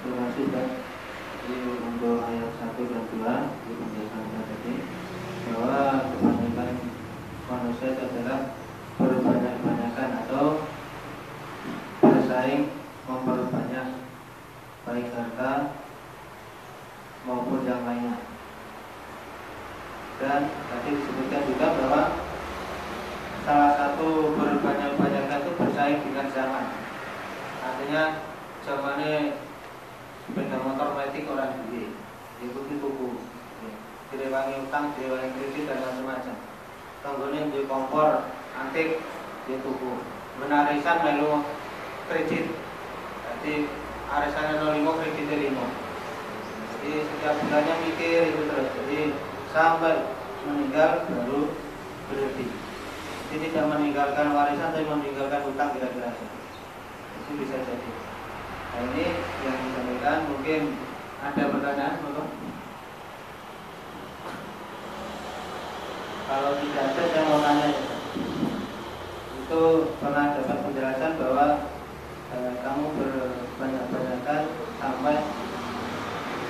Terima kasih Pak. Jadi untuk ayat 1 dan 2 di penjelasan tadi bahwa kebanyakan manusia itu adalah berbanyak-banyakan atau bersaing memperbanyak baik harta maupun yang lainnya. Dan tadi disebutkan juga bahwa salah satu berbanyak-banyakan itu bersaing dengan zaman. Artinya zamannya sepeda motor metik orang duit, diikuti tuku, direwangi utang, direwangi kredit dan macam-macam. Tanggulnya di kompor antik, di tuku. Menarisan melu kredit, jadi arisannya 05 kreditnya 5. Jadi setiap bulannya mikir itu terus. Jadi sampai meninggal baru berhenti. Jadi tidak meninggalkan warisan, tapi meninggalkan utang kira-kira. Itu bisa jadi. Nah ini yang disampaikan, mungkin ada pertanyaan, Bapak? Kalau tidak ada, saya mau tanya ya. Itu pernah dapat penjelasan bahwa kamu berbanyak-banyakan sampai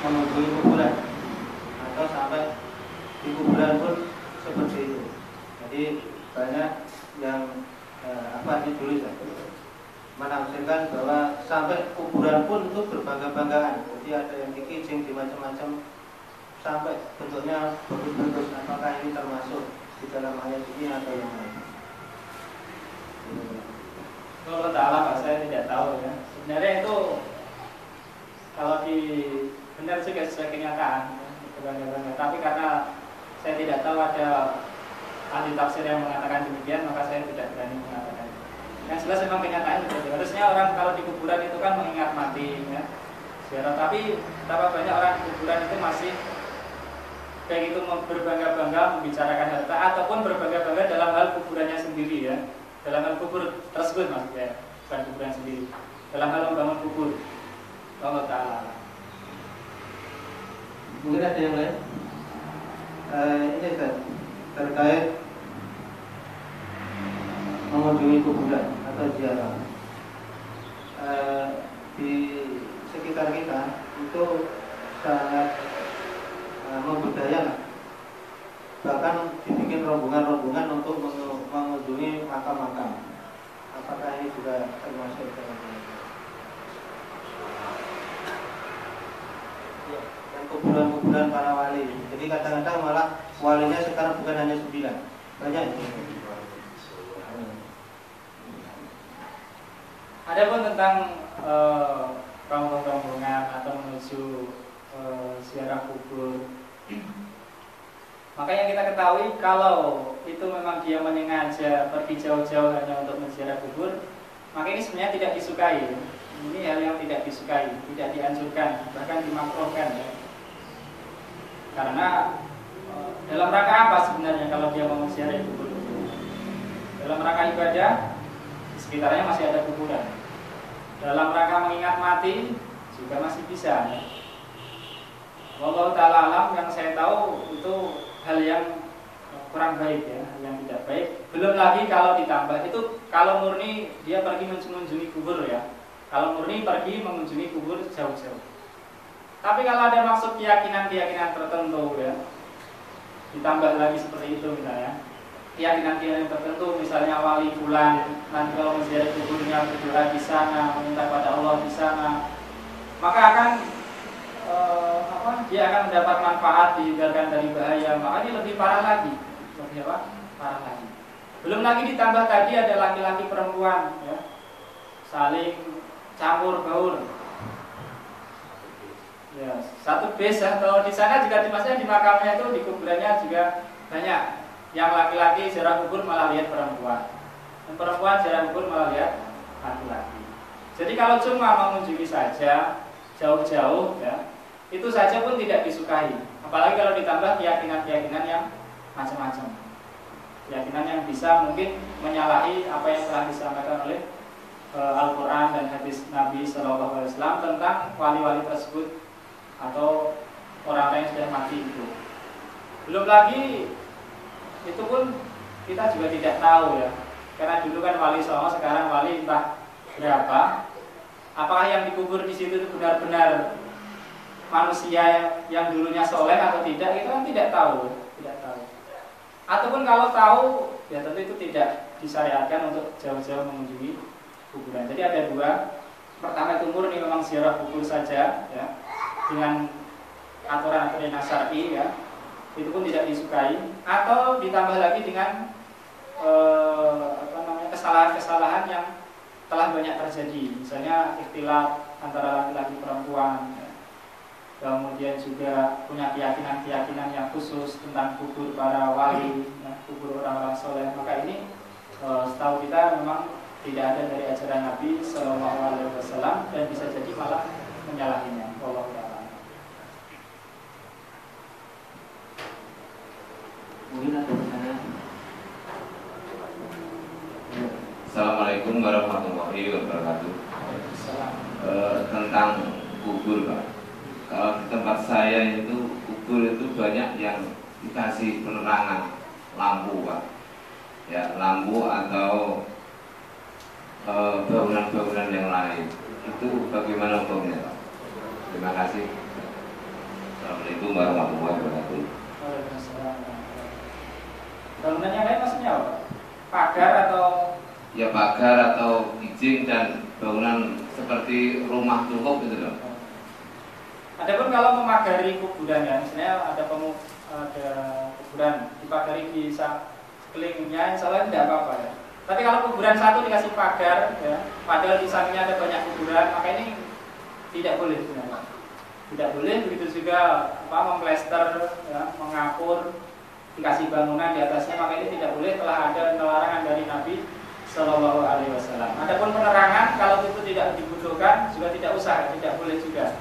mengunjungi kuburan atau sampai di kuburan pun seperti itu. Jadi banyak yang ditulis menafsirkan bahwa sampai kuburan pun itu berbangga-banggaan. Jadi ada yang dikicing di macam-macam sampai bentuknya bagus-bagus. Apakah ini termasuk di dalam ayat ini atau yang lain? Kalau ta'ala Pak, saya tidak tahu ya. Sebenarnya itu kalau di benar juga sesuai kenyataan ya, berbangga-bangga. Tapi karena saya tidak tahu ada ahli tafsir yang mengatakan demikian, maka saya tidak berani mengatakan. Yang jelas memang kenyataan seperti itu. Harusnya orang kalau di kuburan itu kan mengingat mati ya. Ziarah, tapi betapa banyak orang di kuburan itu masih kayak gitu berbangga-bangga membicarakan harta ataupun berbangga-bangga dalam hal kuburannya sendiri ya. Dalam hal kubur tersebut maksudnya, bukan kuburan sendiri. Dalam hal membangun kubur. Allah Ta'ala. Mungkin ada yang lain? Ini terkait mengunjungi kuburan atau ziarah. Di sekitar kita itu sangat membudaya, bahkan dibikin rombongan-rombongan untuk mengunjungi makam-makam. Apakah ini juga termasuk dalam dan kuburan-kuburan para wali? Jadi kadang-kadang malah walinya sekarang bukan hanya 9, banyak. Adapun tentang rombongan atau menuju ziarah kubur, maka yang kita ketahui kalau itu memang dia menyengaja pergi jauh-jauh hanya untuk menziarah kubur, maka ini sebenarnya tidak disukai. Ini hal yang tidak disukai, tidak dianjurkan, bahkan dimakruhkan ya. Karena dalam rangka apa sebenarnya kalau dia mau menziarah kubur? Dalam rangka ibadah, sekitarnya masih ada kuburan. Dalam rangka mengingat mati juga masih bisa ya. Wallahu ta'ala alam, yang saya tahu itu hal yang kurang baik ya, yang tidak baik. Belum lagi kalau ditambah itu, kalau murni dia pergi mengunjungi kubur ya, kalau murni pergi mengunjungi kubur jauh-jauh. Tapi kalau ada maksud keyakinan-keyakinan tertentu ya, ditambah lagi seperti itu misalnya, keyakinan-keyakinan tertentu, misalnya wali fulan nanti kalau menziarah kuburnya berdoa di sana, meminta pada Allah di sana, maka akan dia akan mendapat manfaat, dihindarkan dari bahaya. Maka ini lebih parah lagi, lebih apa? Parah lagi. Belum lagi ditambah tadi ada laki-laki perempuan, ya, saling campur baur. Ya, satu desa atau di sana juga dimaksudnya di makamnya itu, di kuburannya juga banyak. Yang laki-laki ziarah kubur malah lihat perempuan, dan perempuan ziarah kubur malah lihat laki-laki. Jadi kalau cuma mengunjungi saja jauh-jauh ya, itu saja pun tidak disukai. Apalagi kalau ditambah keyakinan-keyakinan yang macam-macam, keyakinan yang bisa mungkin menyalahi apa yang telah disampaikan oleh Al-Quran dan hadis Nabi SAW tentang wali-wali tersebut atau orang-orang yang sudah mati itu. Belum lagi itu pun kita juga tidak tahu ya, karena dulu kan wali Songo, sekarang wali entah berapa. apakah yang dikubur di situ itu benar-benar manusia yang dulunya soleh atau tidak, itu kan tidak tahu. Ataupun kalau tahu, ya tentu itu tidak disyariatkan untuk jauh-jauh mengunjungi kuburan. Jadi ada dua. Pertama itu murni memang ziarah kubur saja, ya, dengan aturan-aturan syar'i, ya, itu pun tidak disukai. Atau ditambah lagi dengan kesalahan-kesalahan yang telah banyak terjadi, misalnya ikhtilaf antara laki-laki perempuan, ya. Kemudian juga punya keyakinan-keyakinan yang khusus tentang kubur para wali, ya, kubur orang-orang soleh. Maka ini setahu kita memang tidak ada dari ajaran Nabi Shallallahu Alaihi Wasallam dan bisa jadi malah menyalahinya. Wallahu a'lam. Mungkin ada pertanyaan. Assalamualaikum warahmatullahi wabarakatuh. Tentang kubur, Pak. Kalau di tempat saya itu kubur itu banyak yang dikasih penerangan lampu, Pak. Ya, lampu atau bangunan-bangunan yang lain. Itu bagaimana hukumnya, Pak? Terima kasih. Assalamualaikum warahmatullahi wabarakatuh. Bangunan yang lain maksudnya apa? Pagar atau? Ya, pagar atau kijing dan bangunan seperti rumah cukup gitu loh. Adapun kalau memagari kuburan, ya, misalnya ada kuburan dipagari di sekelilingnya, insya Allah tidak apa-apa, ya. Tapi kalau kuburan satu dikasih pagar, ya, padahal di sampingnya ada banyak kuburan, maka ini tidak boleh sebenarnya. Tidak boleh. Begitu juga memplester, ya, mengapur, dikasih bangunan di atasnya, maka ini tidak boleh. Telah ada larangan dari Nabi Shallallahu Alaihi Wasallam. Adapun penerangan, kalau itu tidak dibutuhkan, juga tidak usah, tidak boleh juga.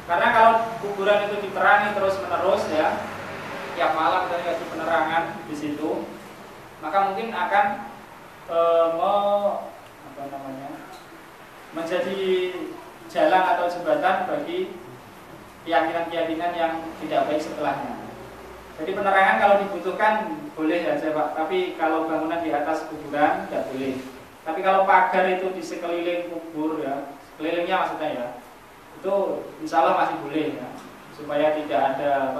Karena kalau kuburan itu diterangi terus-menerus, ya, tiap malam kita dikasih penerangan di situ, maka mungkin akan menjadi jalan atau jembatan bagi keyakinan-keyakinan yang tidak baik setelahnya. Jadi penerangan kalau dibutuhkan boleh saja, Pak. Tapi kalau bangunan di atas kuburan tidak boleh. Tapi kalau pagar itu di sekeliling kubur, ya, sekelilingnya maksudnya, ya, itu insya Allah masih boleh, ya, supaya tidak ada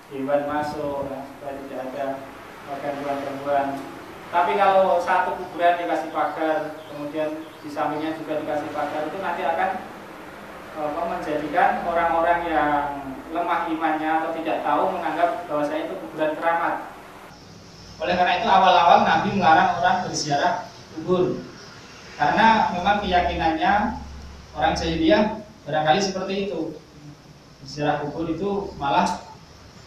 hewan masuk, ya, supaya tidak ada gangguan-gangguan. Tapi kalau satu kuburan dikasih pagar, kemudian di sampingnya juga dikasih pagar, itu nanti akan menjadikan orang-orang yang lemah imannya atau tidak tahu menganggap bahwasanya itu kuburan keramat. Oleh karena itu awal-awal Nabi melarang orang berziarah kubur, karena memang keyakinannya orang jahiliyah barangkali seperti itu. Berziarah kubur itu malah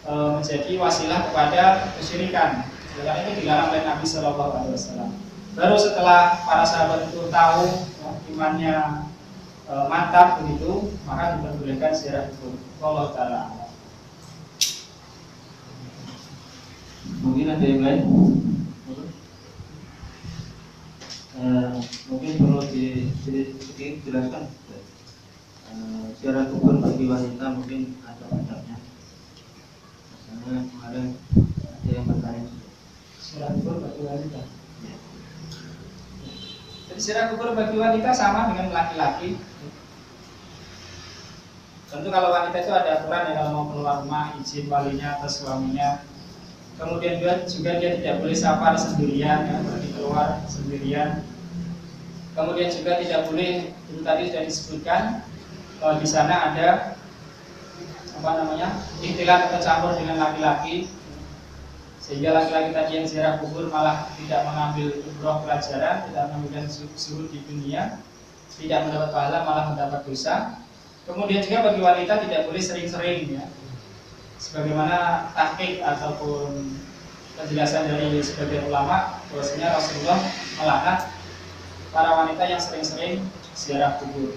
menjadi wasilah kepada kesyirikan. Karena itu dilarang oleh Nabi Shallallahu Alaihi Wasallam. Baru setelah para sahabat itu tahu, ya, imannya mantap begitu, maka diperbolehkan ziarah kubur. Allah Taala. Mungkin ada yang lain? Mungkin perlu dijelaskan. Ziarah kubur bagi wanita mungkin ada adabnya. Misalnya kemarin ada yang bertanya. Ziarah kubur bagi wanita. Jadi ziarah kubur bagi wanita sama dengan laki-laki. Tentu kalau wanita itu ada aturan, ya, kalau mau keluar rumah izin walinya atau suaminya. Kemudian juga dia tidak boleh safar sendirian, ya, pergi keluar sendirian. Kemudian juga tidak boleh, itu tadi sudah disebutkan, di sana ada ikhtilat atau campur dengan laki-laki, sehingga laki-laki tadi yang ziarah kubur malah tidak mengambil umroh pelajaran, tidak mengambil zuhud di dunia, tidak mendapat pahala, malah mendapat dosa. Kemudian juga bagi wanita tidak boleh sering-sering, ya, sebagaimana tahqiq ataupun penjelasan dari sebagian ulama bahwasanya Rasulullah melaknat para wanita yang sering-sering ziarah kubur.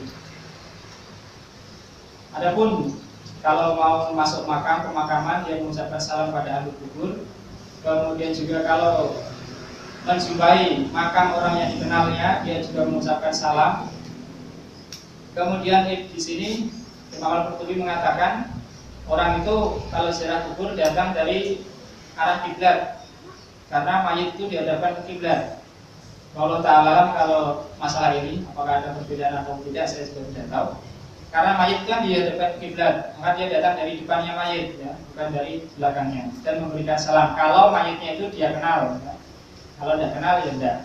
Adapun kalau mau masuk makam pemakaman, dia mengucapkan salam pada ahli kubur. Kemudian juga kalau menjumpai makam orang yang dikenalnya, dia juga mengucapkan salam. Kemudian di sini Imam Al-Qurtubi mengatakan orang itu kalau ziarah kubur datang dari arah kiblat, karena mayit itu dihadapkan ke kiblat. Allah Ta'ala kalau masalah ini apakah ada perbedaan atau tidak saya juga tidak tahu. Karena mayit kan di depan kiblat, maka dia datang dari depannya mayit, ya, bukan dari belakangnya, dan memberikan salam. Kalau mayitnya itu dia kenal, ya. Kalau tidak kenal ya tidak.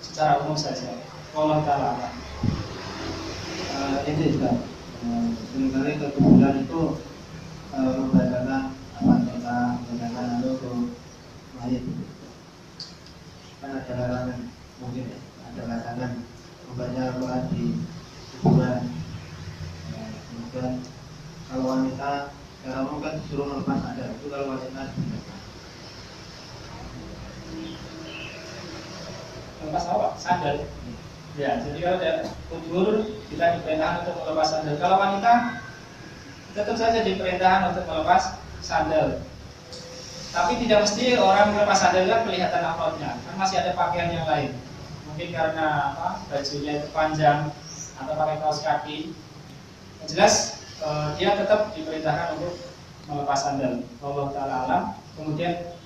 Secara umum saja. Allah Ta'ala. Ini juga seringkali kekuburan itu membacakan membacakan ke mayit. Kan ada larangan, mungkin ya, ada larangan membaca Al-Quran di kuburan. Kemudian kalau wanita, kalau kamu kan disuruh melepas ada, itu kalau wanita Melepas apa? Sandal. Ya, jadi kalau ada kubur kita diperintahkan untuk melepas sandal. Kalau wanita tetap saja diperintahkan untuk melepas sandal. Tapi tidak mesti orang melepas sandal kan kelihatan auratnya. Kan masih ada pakaian yang lain. Mungkin karena bajunya itu panjang atau pakai kaos kaki. Yang jelas dia tetap diperintahkan untuk melepas sandal. Allah Ta'ala alam. Kemudian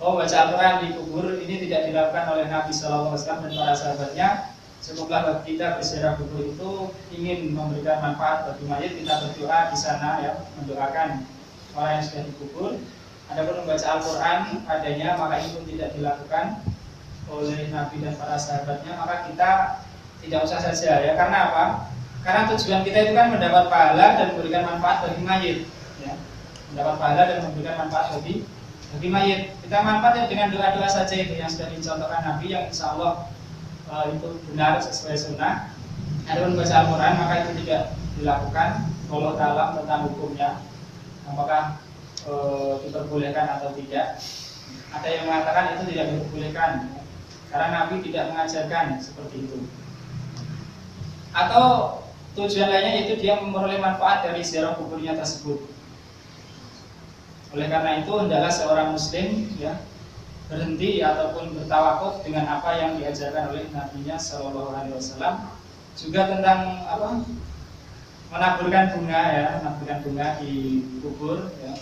baca Al-Quran di kubur ini tidak dilakukan oleh Nabi SAW dan para sahabatnya. Cukuplah bagi kita berziarah kubur itu ingin memberikan manfaat bagi mayit, kita berdoa di sana, ya, mendoakan orang yang sudah dikubur. Adapun membaca Al-Quran adanya, maka itu tidak dilakukan oleh Nabi dan para sahabatnya, maka kita tidak usah saja, ya. Karena apa? Karena tujuan kita itu kan mendapat pahala dan memberikan manfaat bagi mayit, ya. Mendapat pahala dan memberikan manfaat bagi mayit. Kita manfaatnya dengan doa-doa saja itu yang sudah dicontohkan Nabi, yang insya Allah itu benar sesuai sunnah. Adapun membaca Al-Quran maka itu tidak dilakukan. Allah Ta'ala tentang hukumnya, apakah diperbolehkan atau tidak. Ada yang mengatakan itu tidak diperbolehkan karena Nabi tidak mengajarkan seperti itu. Atau tujuan lainnya yaitu dia memperoleh manfaat dari ziarah kuburnya tersebut. Oleh karena itu hendaklah seorang muslim, ya, berhenti ataupun bertawakuf dengan apa yang diajarkan oleh Nabi-Nya Shallallahu Alaihi Wasallam. Juga tentang apa? Menaburkan bunga, ya, menaburkan bunga di kubur, ya.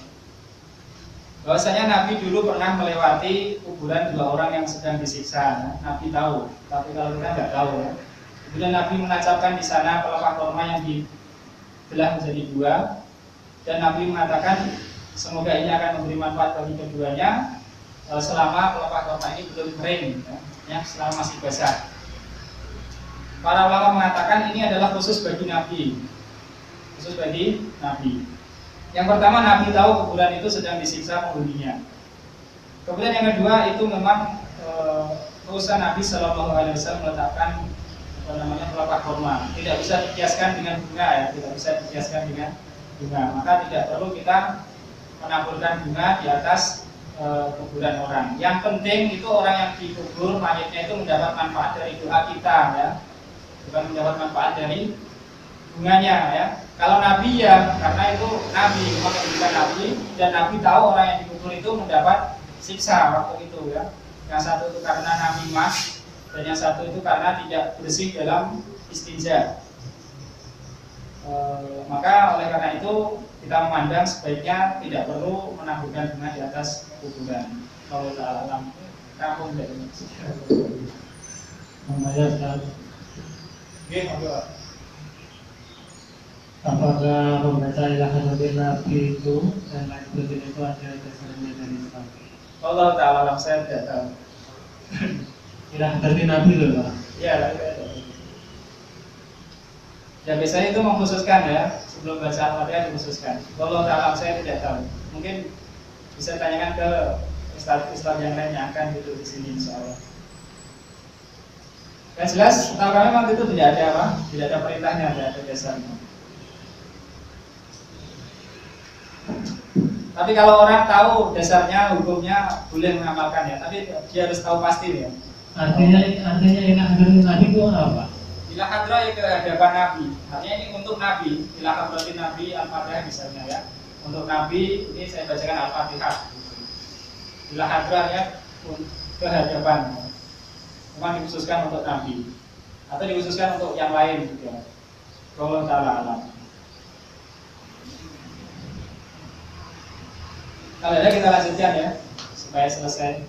Bahwasanya Nabi dulu pernah melewati kuburan dua orang yang sedang disiksa. Nabi tahu, tapi kalau kita nggak tahu, ya. Kemudian Nabi menancapkan di sana pelepah kurma yang dibelah menjadi dua, dan Nabi mengatakan semoga ini akan memberi manfaat bagi keduanya selama pelepah kurma ini belum kering, ya, selama masih basah. Para ulama mengatakan ini adalah khusus bagi Nabi, khusus bagi Nabi. Yang pertama, Nabi tahu kuburan itu sedang disiksa penghuninya. Kemudian yang kedua, itu memang urusan Nabi Shallallahu Alaihi Wasallam meletakkan pelepah kurma. Tidak bisa dikiaskan dengan bunga, ya, tidak bisa dikiaskan dengan bunga. Maka tidak perlu kita menaburkan bunga di atas kuburan orang. Yang penting itu orang yang dikubur mayatnya itu mendapat manfaat dari doa kita, ya, bukan mendapat manfaat dari bunganya, ya. Kalau Nabi, ya, karena itu Nabi, maka bukan Nabi, dan Nabi tahu orang yang dikubur itu mendapat siksa waktu itu, ya. Yang satu itu karena Nabi mas, dan yang satu itu karena tidak bersih dalam istinja. Maka oleh karena itu kita memandang sebaiknya tidak perlu menaburkan bunga di atas kuburan. Kalau dalam kampung dari membayar sekali. Oke, Apakah membaca ilah hadratin Nabi itu dan lain sebagainya itu ada dasarnya dari Islam? Allah Ta'ala saya tidak tahu. Ilah hadratin Nabi loh, Pak. Ya, ya biasanya itu mengkhususkan, ya, sebelum baca Al-Fatihah dikhususkan. Allah Ta'ala saya tidak tahu. Mungkin bisa tanyakan ke ustaz yang lain yang akan duduk di sini, insya Allah. Yang jelas, tahu kami waktu itu tidak ada apa, tidak ada perintahnya, tidak ada dasarnya. Tapi kalau orang tahu dasarnya, hukumnya boleh mengamalkan, ya. Tapi dia harus tahu pasti, ya. Artinya ilah hadratin Nabi itu apa? Ilah hadrah ya ke hadapan Nabi. Artinya ini untuk Nabi. Ilah hadratin Nabi Al-Fatihah misalnya, ya. Untuk Nabi ini saya bacakan Al-Fatihah. Ilah hadrah ya ke hadapan. Memang dikhususkan untuk Nabi atau dikhususkan untuk yang lain juga. Allah Ta'ala alam. Kalau ada kita lanjutkan, ya, supaya selesai.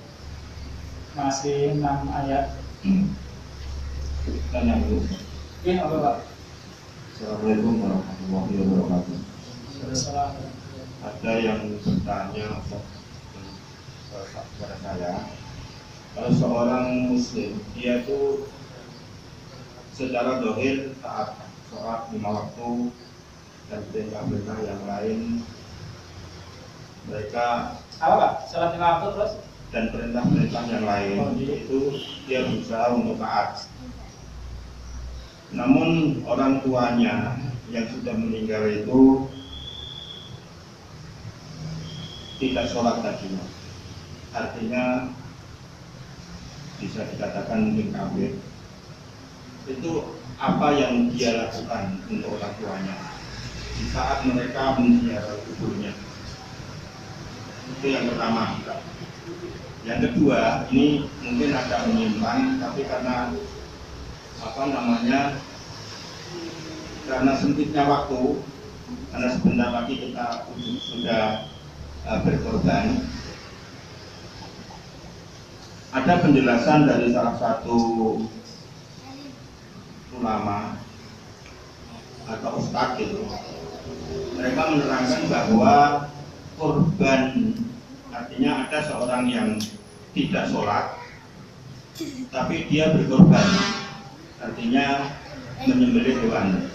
masih 6 ayat. Tanya dulu. Oke, apa Pak? Assalamualaikum warahmatullahi wabarakatuh. Assalamualaikum. Ada yang bertanya kepada saya, kalau seorang muslim dia itu secara dohir taat sholat 5 waktu dan perintah-perintah yang lain, mereka Apa Pak? Salat 5 waktu terus? dan perintah-perintah yang lain Oh, iya. itu dia berusaha untuk taat. Namun orang tuanya yang sudah meninggal itu tidak sholat tadinya, artinya bisa dikatakan mungkin kafir. Itu apa yang dia lakukan untuk orang tuanya di saat mereka menziarah kuburnya? Itu yang pertama. Yang kedua, ini mungkin agak menyimpang, tapi karena karena sempitnya waktu, karena sebentar lagi kita sudah berkorban. Ada penjelasan dari salah satu ulama atau ustadz itu. Mereka menerangkan bahwa korban artinya ada seorang yang tidak sholat, tapi dia berkorban, artinya menyembelih hewan.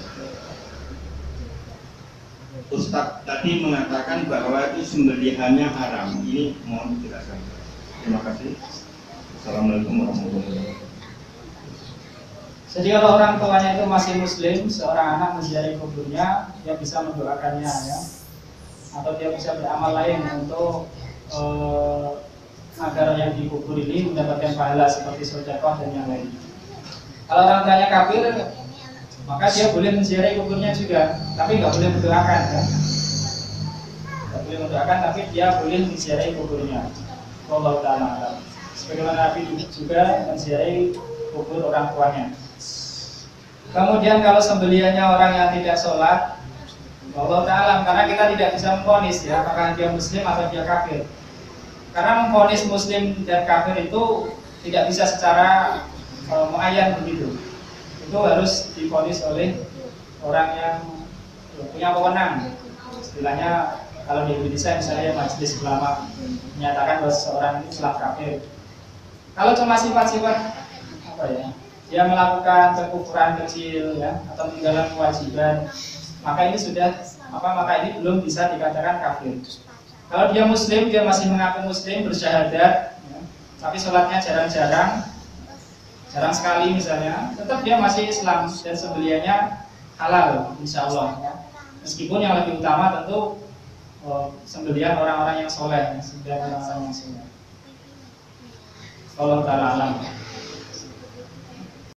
Ustadz tadi mengatakan bahwa itu sembelihannya haram. Ini mohon dijelaskan. Terima kasih. Assalamualaikum warahmatullahi wabarakatuh. Jadi kalau orang tuanya itu masih muslim, seorang anak menziarahi kuburnya, dia bisa mendoakannya ya. Atau dia bisa beramal lain untuk agar yang dikubur ini mendapatkan pahala seperti sedekah dan yang lain. Kalau orang tuanya kafir, maka dia boleh menziarahi kuburnya juga, tapi nggak boleh mendoakan ya. Nggak boleh mendoakan, tapi dia boleh menziarahi kuburnya. Wallahu ta'ala a'lam. Sebagaimana Nabi juga menziarahi kubur orang tuanya. Kemudian kalau sembelihannya orang yang tidak sholat, wallahu ta'ala, karena kita tidak bisa memvonis ya apakah dia muslim atau dia kafir. Karena memvonis muslim dan kafir itu tidak bisa secara muayyan begitu. Itu harus divonis oleh orang yang punya wewenang. Istilahnya kalau di Indonesia misalnya majelis ulama menyatakan bahwa seseorang itu telah kafir. Kalau cuma sifat-sifat apa ya, dia melakukan kekufuran kecil ya atau meninggalkan kewajiban, maka ini sudah maka ini belum bisa dikatakan kafir. Kalau dia muslim, dia masih mengaku muslim, bersyahadat ya, tapi sholatnya jarang sekali misalnya, tetap dia masih Islam dan sembelihannya halal insya Allah ya. Meskipun yang lebih utama tentu sembelihan orang-orang yang soleh, sembelihan orang-orang yang soleh. Allah ta'ala alam.